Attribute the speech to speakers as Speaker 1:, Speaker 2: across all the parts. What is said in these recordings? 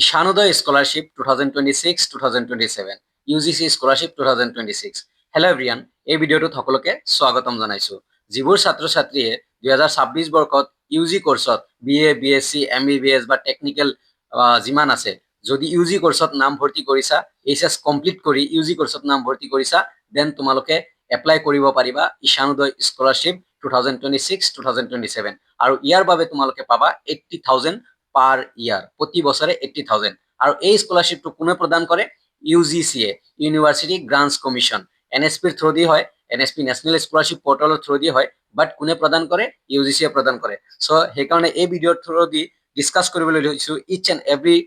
Speaker 1: Ishanodaya Scholarship 2026-2027 UGC Scholarship 2026 hello' everyone এই ভিডিঅ'টোত সকলোকে স্বাগতম জনাইছো যিবোৰ ছাত্ৰ ছাত্ৰীয়ে 2026 বৰ্ষত ইউজি কোৰ্সত বিএ বিএসসি এমবিবিএস বা টেকনিক্যাল যিমান আছে যদি ইউজি কোৰ্সত নাম ভৰ্তি কৰিছা এইচএস কমপ্লিট কৰি ইউজি কোৰ্সত নাম ভৰ্তি কৰিছা দেন তোমালোকে এপ্লাই কৰিব পাৰিবা ইশানোদয় স্কলাৰশ্বিপ 2026-2027 আৰু ইয়াৰ বাবে তোমালোকে পাবা 80,000 পাৰ ইয়াৰ প্ৰতি বছৰে 80,000 আৰু এই স্কলাৰশ্বিপটো কোনে প্ৰদান কৰে ইউজিচিএ ইউনিভাৰ্চিটি গ্ৰান্টস কমিশন এনএসপিৰ থ্ৰু দি হয় এনএসপি নেশনেল স্কলাৰশ্বিপ পৰ্টেলৰ থ্ৰু দি হয় বাট কোনে প্ৰদান কৰে ইউজিচিএ প্ৰদান কৰে সো সেইকাৰণে এই ভিডিঅ'ৰ থ্ৰু দি ডিসকাস কৰিবলৈ লৈছো ইচ এণ্ড এভৰি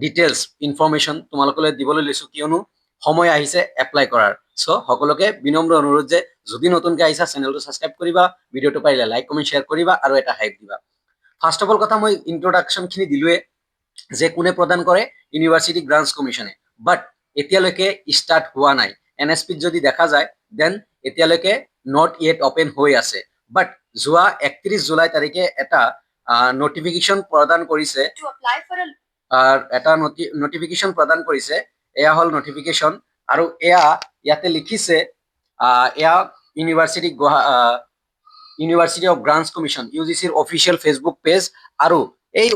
Speaker 1: ডিটেইলছ ইনফৰমেশ্যন তোমালোকলৈ দিবলৈ লৈছো কিয়নো সময় আহিছে এপ্লাই কৰাৰ সো সকলোকে বিনম্ৰ অনুৰোধ যে যদি নতুনকৈ আহিছা চেনেলটো সাবস্ক্ৰাইব কৰিবা ভিডিঅ'টো পাৰিলে লাইক কমেন্ট শেয়াৰ কৰিবা আৰু এটা হাইপ দিবা ফাৰ্স্ট অফ অল কথা মই ইন্ট্ৰডাকশন খিনি দিলোৱে যে কোনে প্ৰদান কৰে ইউনিভাৰ্চিটি গ্ৰান্টস কমিশনে বাট এতিয়ালৈকে ষ্টাৰ্ট হোৱা নাই এনএসপিত যদি দেখা যায় দেন এতিয়ালৈকে নট ইয়েট ওপেন হৈ আছে বাট যোৱা 31 জুলাই তাৰিখে এটা নটিফিকেশন প্ৰদান কৰিছে এটা নটিফিকেশন প্ৰদান কৰিছে এয়া হল নটিফিকেশন আৰু এয়া ইয়াতে লিখিছে এয়া ইউনিভাৰ্চিটি অফ গ্ৰান্টস কমিশন ইউজিচিৰ অফিচিয়েল ফেচবুক পেজ আৰু এই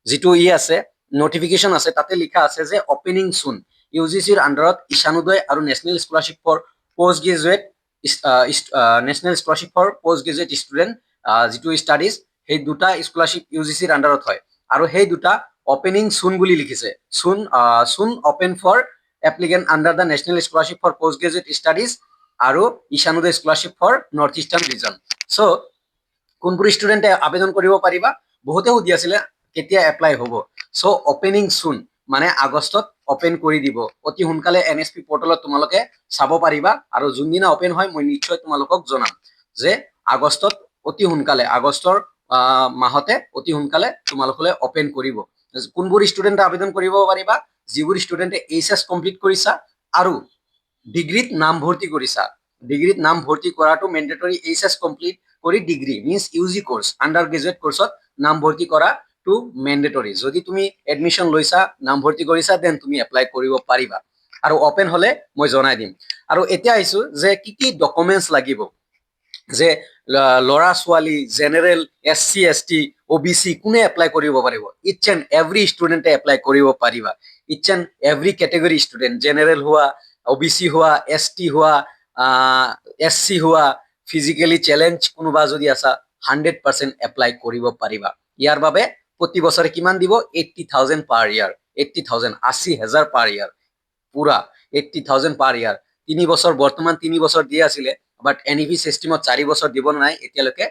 Speaker 1: যিটো আছে নটিফিকেশন আছে তাতে লিখা আছে যে ওপেনিং সুন ইউজিচিৰ আন্ডাৰত ইশানোদয় আৰু national scholarship for post graduate national scholarship for post graduate student যিটো ষ্টাডিজ সেই দুটা স্কলাৰশ্বিপ ইউজিচিৰ আন্ডাৰত হয় আৰু সেই দুটা ওপেনিং সুন বুলি লিখিছে soon open for applicant under the national scholarship for post graduate studies আৰু Ishan Uday scholarship for north eastern region so কোনবোৰ ষ্টুডেণ্টে আবেদন কৰিব পাৰিবা বহুতে সুধি আছিলে কেতিয়া এপ্লাই হ'ব সো ওপেনিং সুন মানে আগষ্টত ওপেন কৰি দিব অতি সোনকালে এনএসপি পৰ্টেলত তোমালোকে চাব পাৰিবা আৰু যোনদিনা ওপেন হয় মই নিশ্চয় তোমালোকক জনাম যে আগষ্টত অতি সোনকালে আগষ্টৰ মাহতে অতি সোনকালে তোমালোকলৈ ওপেন কৰিব কোনবোৰ ষ্টুডেণ্টে আবেদন কৰিব পাৰিবা যিবোৰ ষ্টুডেণ্টে এইচএস কমপ্লিট কৰিছা আৰু ডিগ্ৰীত নাম ভৰ্তি কৰিছা ডিগ্ৰীত নাম ভৰ্তি কৰাটো মেন্ডেটৰী এইচএস কমপ্লিট কৰি degree means UG course under graduate কোৰ্সত নাম ভৰ্তি কৰা টু মেন্ডেটৰী যদি তুমি এডমিশন লৈছা নাম ভৰ্তি কৰিছা দেন তুমি এপ্লাই কৰিব পাৰিবা আৰু ওপেন হলে মই জনাই দিম আৰু এতিয়া আহিছো যে কি কি ডকুমেন্টস লাগিব যে লৰা ছোৱালী জেনাৰেল এসসি এসটি ওবিসি কোনে এপ্লাই কৰিব পাৰিব ইচ এণ্ড এভৰি ষ্টুডেণ্টে এপ্লাই কৰিব পাৰিবা each and every category student general হোৱা ওবিসি হোৱা এসটি হোৱা এসসি হোৱা ফিজিক্যালি চ্যালেঞ্জ কোনোবা যদি আছা 100% এপ্লাই কৰিব পাৰিবা ইয়াৰ বাবে প্ৰতি বছৰে কিমান দিব 80,000 পাৰ ইয়াৰ 80,000 80,000 পাৰ ইয়াৰ পুৰা 80,000 পাৰ ইয়াৰ 3 বছৰ বৰ্তমান 3 বছৰ দি আছিলে বাট এনইপি সিস্টেমত 4 বছৰ দিব নাই এতিয়ালৈকে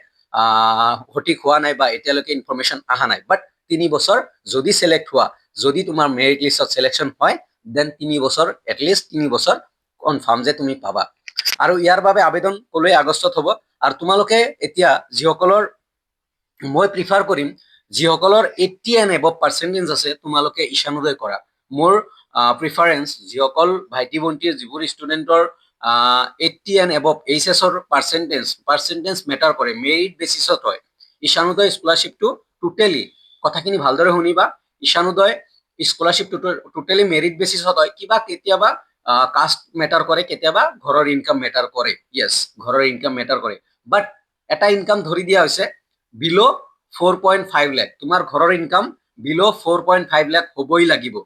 Speaker 1: সঠিক হোৱা নাই বা এতিয়ালৈকে ইনফৰমেশন আহা নাই বাট 3 বছৰ যদি সিলেক্ট হোৱা যদি তোমাৰ মেৰিট লিষ্টত সিলেকশন হয় দেন 3 বছৰ এটলিষ্ট 3 বছৰ কনফাৰ্ম যে তুমি পাবা আৰু ইয়াৰ বাবে আবেদন কলৈ আগষ্টত হ'ব আৰু তোমালোকে এতিয়া যিসকলৰ মই প্ৰিফাৰ কৰিম যিসকলৰ 80 এণ্ড এবভ পাৰ্চেন্টেজ আছে তোমালোকে ইশানোদয় কৰা মোৰ প্ৰিফাৰেন্স যিসকল ভাইটি ভণ্টিৰ যিবোৰ ষ্টুডেণ্টৰ 80 এণ্ড এবভ এইচএছৰ পাৰ্চেন্টেজ মেটাৰ কৰে মেৰিট বেচিছত হয় ইশানোদয় স্কলাৰশ্বিপটো টোটেলি কথাখিনি ভালদৰে শুনিবা ইশানোদয় স্কলাৰশ্বিপ টোটেলি মেৰিট বেচিছত হয় কিবা কেতিয়াবা কাষ্ট মেটাৰ কৰে কেতিয়াবা ঘৰৰ ইনকাম মেটাৰ কৰে ইয়েস ঘৰৰ ইনকাম মেটাৰ কৰে বাট এটা ইনকাম ধৰি দিয়া হৈছে বিলো 4.5 লাখ তোমাৰ ঘৰৰ ইনকাম বিলো 4.5 লাখ হ'বই লাগিব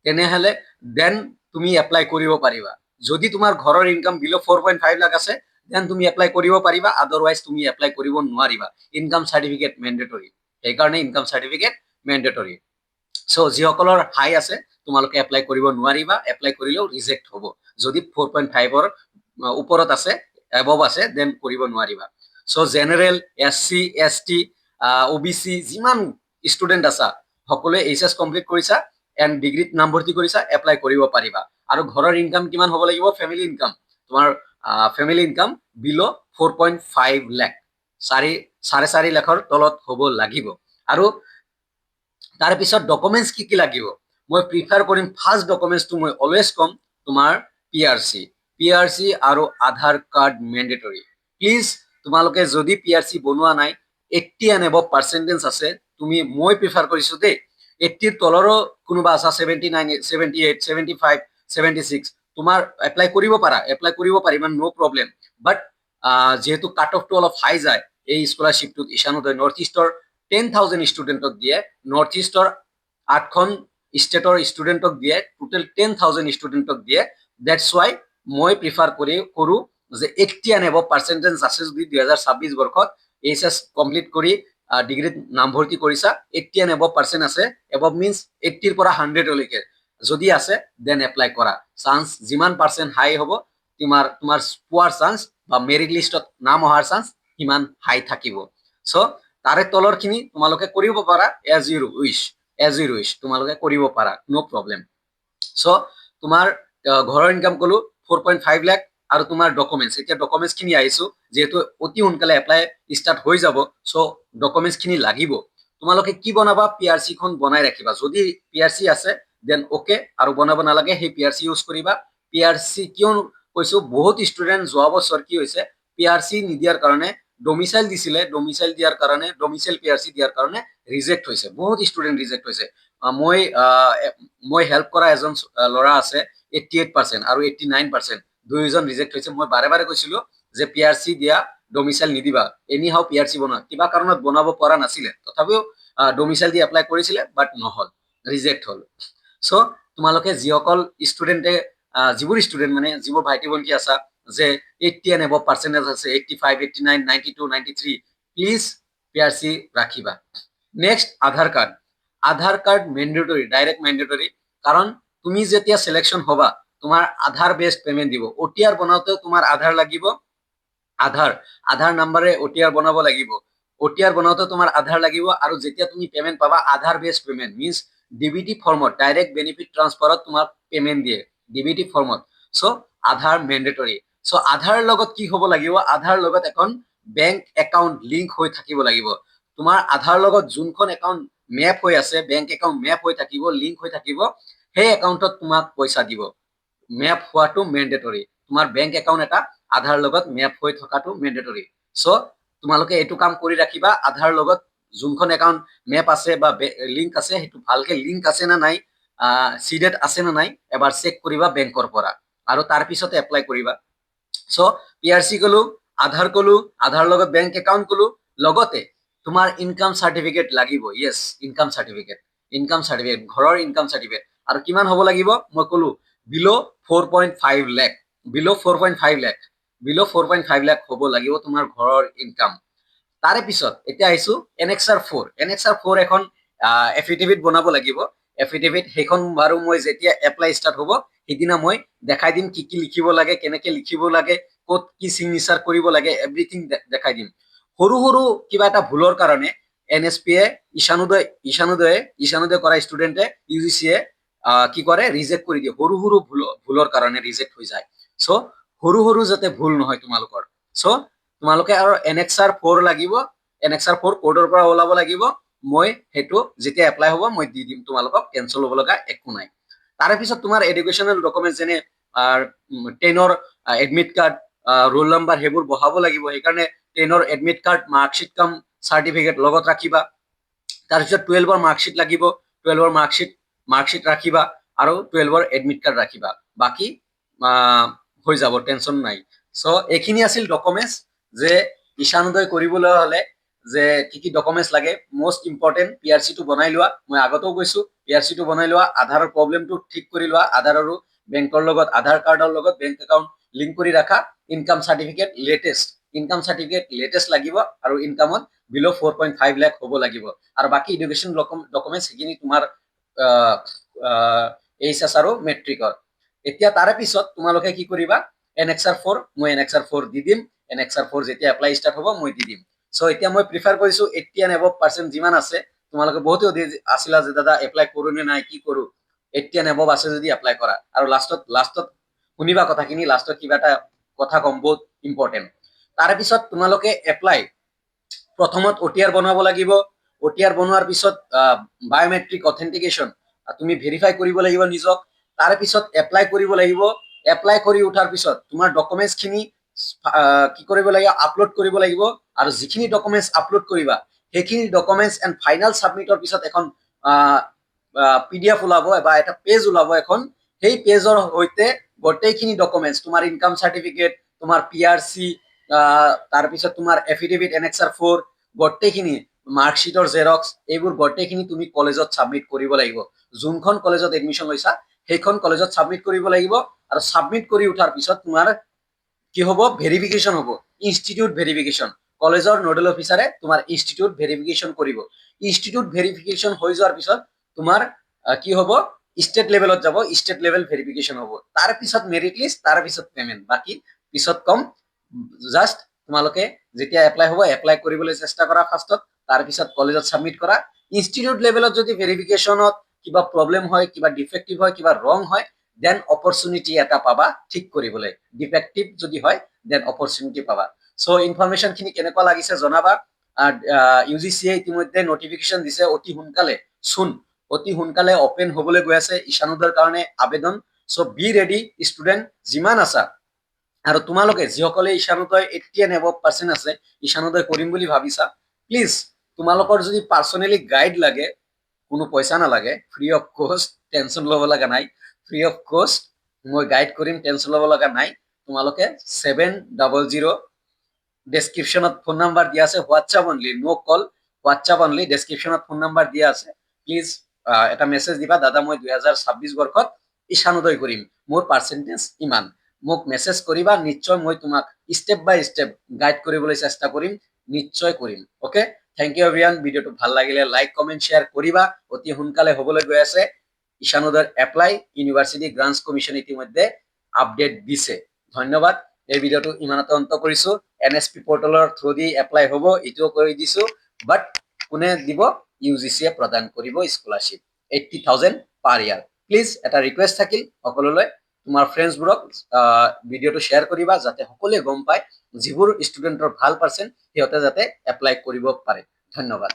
Speaker 1: তেনেহলে দেন তুমি এপ্লাই কৰিব পাৰিবা যদি তোমাৰ ঘৰৰ ইনকাম বিলো 4.5 লাখ আছে দেন তুমি এপ্লাই কৰিব পাৰিবা আদাৰৱাইজ তুমি এপ্লাই কৰিব নোৱাৰিবা ইনকাম সাৰ্টিফিকেট মেন্ডেটৰী সেইকাৰণে ইনকাম সাৰ্টিফিকেট মেন্ডেটৰী সো যিসকলৰ হাই আছে তোমালোকে এপ্লাই কৰিব নোৱাৰিবা এপ্লাই কৰিলেও ৰিজেক্ট হ'ব যদি 4.5 ৰ ওপৰত আছে এবভ আছে দেন কৰিব নোৱাৰিবা so general SC ST OBC যিমান ষ্টুডেন্ট আছা সকলোৱে এইচএস কমপ্লিট কৰিছা এণ্ড ডিগ্ৰীত নাম ভৰ্তি কৰিছা এপ্লাই কৰিব পাৰিবা আৰু ঘৰৰ ইনকাম কিমান হ'ব লাগিব ফেমিলি ইনকাম তোমাৰ ফেমিলি ইনকাম বিলো 4.5 লাখ 4.5 লাখৰ তলত হ'ব লাগিব আৰু তাৰ পিছত ডকুমেন্টস কি কি লাগিব মই প্ৰিফাৰ কৰিম ফাৰ্স্ট ডকুমেন্টসটো মই অলৱেজ কম তোমাৰ পিআৰসি আৰু আধাৰ কাৰ্ড মেন্ডেটৰী প্লিজ তোমালোকে যদি পিআৰসি বনোৱা নাই 80 এণ্ড এবভ পাৰ্চেন্টেজ আছে তুমি মই প্ৰিফাৰ কৰিছো দেই 80 ৰ তলৰো কোনোবা আছা 79 78 75 76 তোমাৰ এপ্লাই কৰিব পাৰা ইমান নো প্ৰব্লেম বাট যেহেতু কাট অফটো অলপ হাই যায় এই স্কলাৰশ্বিপটোত ঈশানোদয় নৰ্থ ইষ্টৰ 10,000 ষ্টুডেণ্টক দিয়ে নৰ্থ ইষ্টৰ 8খন ষ্টেটৰ ষ্টুডেণ্টক দিয়ে টোটেল 10,000 ষ্টুডেণ্টক দিয়ে দ্যাটছ ৱাই মই প্ৰিফাৰ কৰো যে 80 এণ্ড এবভ পাৰ্চেণ্টেজ আছে যদি 2026 বৰ্ষত এইচএছ কমপ্লিট কৰি ডিগ্ৰীত নামভৰ্তি কৰিছা 80 এণ্ড এবভ পাৰ্চেণ্ট আছে এবভ মিনছ 80 ৰ পৰা 100 লৈকে যদি আছে দেন এপ্লাই কৰা চান্স যিমান পাৰ্চেণ্ট হাই হ'ব তোমাৰ পোৱাৰ চান্স বা মেৰিট লিষ্টত নাম অহাৰ চান্স সিমান হাই থাকিব চ' তাৰে তলৰখিনি তোমালোকে কৰিব পাৰা এজ ইউৰ উইচ তোমালোকে কৰিব পাৰা নো প্ৰব্লেম চ' তোমাৰ ঘৰৰ ইনকাম কলো 4.5 লাখ আৰু তোমাৰ ডকুমেণ্টছ এতিয়া ডকুমেণ্টছ খিনি আহিছো যেহেতু অতি সোনকালে এপ্লাই ষ্টাৰ্ট হৈ যাব চ' ডকুমেণ্টছ খিনি লাগিব তোমালোকে কি বনাবা পিআৰচি খন বনাই ৰাখিবা যদি পিআৰচি আছে দেন ওকে আৰু বনাব নালাগে সেই পিআৰচি ইউজ কৰিবা পিআৰচি কিয় কৈছো বহুত ষ্টুডেণ্ট যোৱা বছৰ কি হৈছে পিআৰচি নিদিয়াৰ কাৰণে ডমিচাইল দিছিলে ডমিচাইল পিআৰচি দিয়াৰ কাৰণে ৰিজেক্ট হৈছে বহুত ষ্টুডেণ্ট ৰিজেক্ট হৈছে মই হেল্প কৰা এজন ল'ৰা আছে 88% আৰু 89% দুইজন ৰিজেক্ট হৈছে মই বাৰে বাৰে কৈছিলো যে পিআৰচি দিয়া ডমিচাইল নিদিবা এনি হাও পিআৰচি বনোৱা কিবা কাৰণত বনাব পৰা নাছিলে তথাপিও ডমিচাইল দি এপ্লাই কৰিছিলে বাট নহল ৰিজেক্ট হল চ' তোমালোকে যিসকল ষ্টুডেণ্টে যিবোৰ ষ্টুডেণ্ট মানে যিবোৰ ভাইটি ভণ্টি আছা যে 80 এণ্ড এবভ পাৰ্চেণ্টেজ আছে 85 89 92 93 প্লিজ পিআৰচি ৰাখিবা নেক্সট আধাৰ কাৰ্ড মেণ্ডেটৰী ডাইৰেক্ট মেণ্ডেটৰী কাৰণ তুমি যেতিয়া সিলেকশ্যন হবা তোমাৰ আধাৰ বেছড পেমেন্ট দিব ওটিআৰ বনাওতেও তোমাৰ আধাৰ লাগিব আধাৰ নাম্বাৰে ওটিআৰ বনাব লাগিব ওটিআৰ বনাওতে তোমাৰ আধাৰ লাগিব আৰু যেতিয়া তুমি পেমেন্ট পাবা আধাৰ বেছড পেমেন্ট মিন্স ডিবিটি ফৰ্মত ডাইৰেক্ট বেনিফিট ট্ৰান্সফাৰত তোমাক পেমেন্ট দিয়ে ডিবিটি ফৰ্মত চ' আধাৰ মেণ্ডেটৰী চ' আধাৰ লগত কি হ'ব লাগিব আধাৰ লগত এখন বেংক একাউণ্ট লিংক হৈ থাকিব লাগিব তোমাৰ আধাৰ লগত যোনখন একাউণ্ট মেপ হৈ আছে বেংক একাউণ্ট মেপ হৈ থাকিব লিংক হৈ থাকিব সেই একাউণ্টত তোমাক পইচা দিব মেপ হোৱাটো মেণ্ডেটৰী তোমাৰ বেংক একাউণ্ট এটা আধাৰ লগত মেপ হৈ থকাটো মেণ্ডেটৰী চ' তোমালোকে এইটো কাম কৰি ৰাখিবা আধাৰ লগত যোনখন একাউণ্ট মেপ আছে বা লিংক আছে সেইটো ভালকে লিংক আছে না নাই সিডেড আছে না নাই এবাৰ চেক কৰিবা বেংকৰ পৰা আৰু তাৰ পিছতে এপ্লাই কৰিবা চ' পিআৰচি কলো আধাৰ লগত বেংক একাউণ্ট কলো লগতে তোমাৰ ইনকাম চাৰ্টিফিকেট লাগিব ইয়েছ ইনকাম চাৰ্টিফিকেট ঘৰৰ ইনকাম চাৰ্টিফিকেট আৰু কিমান হ'ব লাগিব মই কলো বিলো 4.5 লাখ বিলো 4.5 লাখ হ'ব লাগিব তোমাৰ ঘৰৰ ইনকাম তাৰে পিছত এতিয়া আহিছো এনেক্সাৰ 4 এখন এফিডেভিট বনাব লাগিব এফিডেভিট সেইখন বাৰু মই যেতিয়া এপ্লাই ষ্টাৰ্ট হ'ব সিদিনা মই দেখাই দিম কি কি লিখিব লাগে কেনেকে লিখিব লাগে ক'ত কি সিগনেচাৰ কৰিব লাগে এভৰিথিং দেখাই দিম সৰু কিবা এটা ভুলৰ কাৰণে এনএছপিয়ে ঈশানোদয় কৰা ষ্টুডেণ্টে ইউজিচিয়ে কি কৰে ৰিজেক্ট কৰি দিয়ে সৰু ভুলৰ কাৰণে ৰিজেক্ট হৈ যায় চ' সৰু যাতে ভুল নহয় তোমালোকৰ চ' তোমালোকে আৰু এনেক্সাৰ 4 লাগিব এনেক্সাৰ 4 কোডৰ পৰা ওলাব লাগিব মই সেইটো যেতিয়া এপ্লাই হ'ব মই দি দিম তোমালোকক কেনচেল হ'ব লগা একো নাই তাৰে পিছত তোমাৰ এডুকেশ্যনেল ডকুমেণ্ট যেনে 10ৰ এডমিট কাৰ্ড ৰোল নাম্বাৰ সেইবোৰ বহাব লাগিব সেইকাৰণে 10ৰ এডমিট কাৰ্ড মাৰ্কশ্বিট কাম চাৰ্টিফিকেট লগত ৰাখিবা তাৰপিছত 12ৰ মাৰ্কশ্বিট লাগিব 12ৰ মাৰ্কশ্বিট ৰাখিবা আৰু 12ৰ এডমিট কাৰ্ড ৰাখিবা বাকি হৈ যাব টেনচন নাই চ' এইখিনি আছিল ডকুমেণ্টছ যে ঈশানোদয় কৰিবলৈ হলে যে কি ডকুমেণ্টছ লাগে মোষ্ট ইম্পৰ্টেণ্ট পিআৰচিটো বনাই লোৱা মই আগতেও কৈছো পিআৰচিটো বনাই লোৱা আধাৰৰ প্ৰব্লেমটো ঠিক কৰি লোৱা আধাৰ আৰু বেংকৰ লগত আধাৰ কাৰ্ডৰ লগত বেংক একাউণ্ট লিংক কৰি ৰাখা ইনকাম চাৰ্টিফিকেট লেটেষ্ট লাগিব আৰু ইনকামত বিলো 4.5 লাখ হ'ব লাগিব আৰু বাকি এডুকেশ্যন ডকুমেণ্টছ সেইখিনি তোমাৰ এইচএছ আৰু মেট্ৰিকৰ এতিয়া তাৰে পিছত তোমালোকে কি কৰিবা এনেক্সাৰ 4 মই এনেক্সাৰ 4 দি দিম এনেক্সাৰ 4 যেতিয়া এপ্লাই ষ্টাৰ্ট হ'ব মই দি দিম চ' এতিয়া মই প্ৰিফাৰ কৰিছো 80 এণ্ড এবভ পাৰ্চেণ্ট যিমান আছে তোমালোকে বহুতে আছিলা যে দাদা এপ্লাই কৰো নে নাই কি কৰো 80 এণ্ড এবভ আছে যদি এপ্লাই কৰা আৰু লাষ্টত শুনিবা কথাখিনি লাষ্টত কিবা এটা কথা কম বহুত ইম্পৰ্টেণ্ট তাৰে পিছত তোমালোকে এপ্লাই প্ৰথমত ওটিআৰ বনাব লাগিব ওটিআৰ বনোৱাৰ পিছত বায়োমেট্ৰিক অথেন্টিকেশ্যন তুমি ভেৰিফাই কৰিব লাগিব নিজক তাৰে পিছত এপ্লাই কৰিব লাগিব এপ্লাই কৰি উঠাৰ পিছত তোমাৰ ডকুমেণ্টছ খিনি কি কৰিব লাগিব আপলোড কৰিব লাগিব আৰু যিখিনি ডকুমেণ্টছ আপলোড কৰিবা সেইখিনি ডকুমেণ্টছ এণ্ড ফাইনেল ছাবমিটৰ পিছত এখন PDF ওলাব বা এটা পেজ ওলাব এখন, সেই পেজৰ সৈতে গোটেইখিনি ডকুমেণ্টছ, তোমাৰ ইনকাম চাৰ্টিফিকেট, তোমাৰ PRC, তাৰপিছত তোমাৰ এফিডেভিট এনেক্সাৰ 4, গোটেইখিনি মাৰ্কশ্বিটৰ জেৰক্স, এইবোৰ গোটেইখিনি তুমি কলেজত ছাবমিট কৰিব লাগিব। যোনখন কলেজত এডমিশ্যন লৈছা সেইখন কলেজত ছাবমিট কৰিব লাগিব। আৰু ছাবমিট কৰি উঠাৰ পিছত তোমাৰ কি হ'ব, ভেৰিফিকেশ্যন হ'ব, ইনষ্টিটিউট ভেৰিফিকেশ্যন। কলেজৰ নোডেল অফিচাৰে তোমাৰ ইনষ্টিটিউট ভেৰিফিকেশ্যন কৰিব। ইনষ্টিটিউট ভেৰিফিকেশ্যন হৈ যোৱাৰ পিছত তোমাৰ কি হ'ব, ষ্টেট লেভেলত যাব, ষ্টেট লেভেল ভেৰিফিকেশ্যন হ'ব। তাৰ পিছত মেৰিট লিষ্ট, তাৰ পিছত পেমেণ্ট, বাকী পিছত কম। জাষ্ট তোমালোকে যেতিয়া এপ্লাই হ'ব, এপ্লাই কৰিবলৈ চেষ্টা কৰা ফাৰ্ষ্টত, তাৰ পিছত কলেজত ছাবমিট কৰা। ইনষ্টিটিউট লেভেলত যদি ভেৰিফিকেশ্যনত কিবা প্ৰব্লেম হয়, কিবা ডিফেক্টিভ হয়, কিবা ৰং হয়, দেন অপৰচুনিটি এটা পাবা ঠিক কৰিবলৈ। ডিফেক্টিভ যদি হয় দেন অপৰচুনিটি পাবা। চ' ইনফৰমেশ্যনখিনি কেনেকুৱা লাগিছে জনাবা। UGCয়ে ইতিমধ্যে নটিফিকেশ্যন দিছে অতি সোনকালে, অতি সোনকালে অপেন হ'বলৈ গৈ আছে ঈশানোদয়ৰ কাৰণে আবেদন। চ' বি ৰেডি ষ্টুডেণ্ট যিমান আছা, আৰু তোমালোকে যিসকলে ঈশানোদয় 80 এণ্ড এবভ % আছে, ঈশানোদয় কৰিম বুলি ভাবিছা, প্লিজ তোমালোকৰ যদি পাৰ্চনেলি গাইড লাগে, কোনো পইচা নালাগে, ফ্ৰী অফ কষ্ট, টেনশ্যন ল'ব লগা নাই, ফ্ৰী অফ কষ্ট মই গাইড কৰিম, টেনশ্যন ল'ব লগা নাই। তোমালোকে 700, ডেছক্ৰিপশ্যনত ফোন নাম্বাৰ দিয়া আছে, হোৱাটছআপ অনলি, ন' কল, হোৱাটছআপ অনলি, ডেছক্ৰিপশ্যনত ফোন নাম্বাৰ দিয়া আছে। প্লিজ এটা মেছেজ দিবা, দাদা মই 2026 বৰ্ষত ঈশানোদয় কৰিম, মোৰ পাৰ্চেণ্টেজ ইমান, মোক মেছেজ কৰিবা, নিশ্চয় মই তোমাক ষ্টেপ বাই ষ্টেপ গাইড কৰিবলৈ চেষ্টা কৰিম, নিশ্চয় কৰিম। Okay, thank you everyone. ভিডিঅ'টো ভাল লাগিলে লাইক, কমেণ্ট, শ্বেয়াৰ কৰিবা। অতি সোনকালে হ'বলৈ গৈ আছে ঈশানোদয়ৰ এপ্লাই, ইউনিভাৰ্চিটি গ্ৰাণ্টছ কমিশ্যন ইতিমধ্যে আপডেট দিছে। ধন্যবাদ। এই ভিডিঅ'টো ইমানতে অন্ত কৰিছো। NSP পৰ্টেলৰ থ্ৰুদি এপ্লাই হ'ব, এইটোও কৈ দিছো। বাট কোনে দিব? UGCয়ে প্ৰদান কৰিব স্কলাৰশ্বিপ 80,000 পাৰ ইয়াৰ। প্লিজ এটা ৰিকুৱেষ্ট থাকিল সকলোলৈ, তোমাৰ ফ্ৰেণ্ডছবোৰক ভিডিঅ'টো শ্বেয়াৰ কৰিবা, যাতে সকলোৱে গম পায় যিবোৰ ষ্টুডেণ্টৰ ভাল পাৰ্চেণ্ট সিহঁতে যাতে এপ্লাই কৰিব পাৰে। ধন্যবাদ।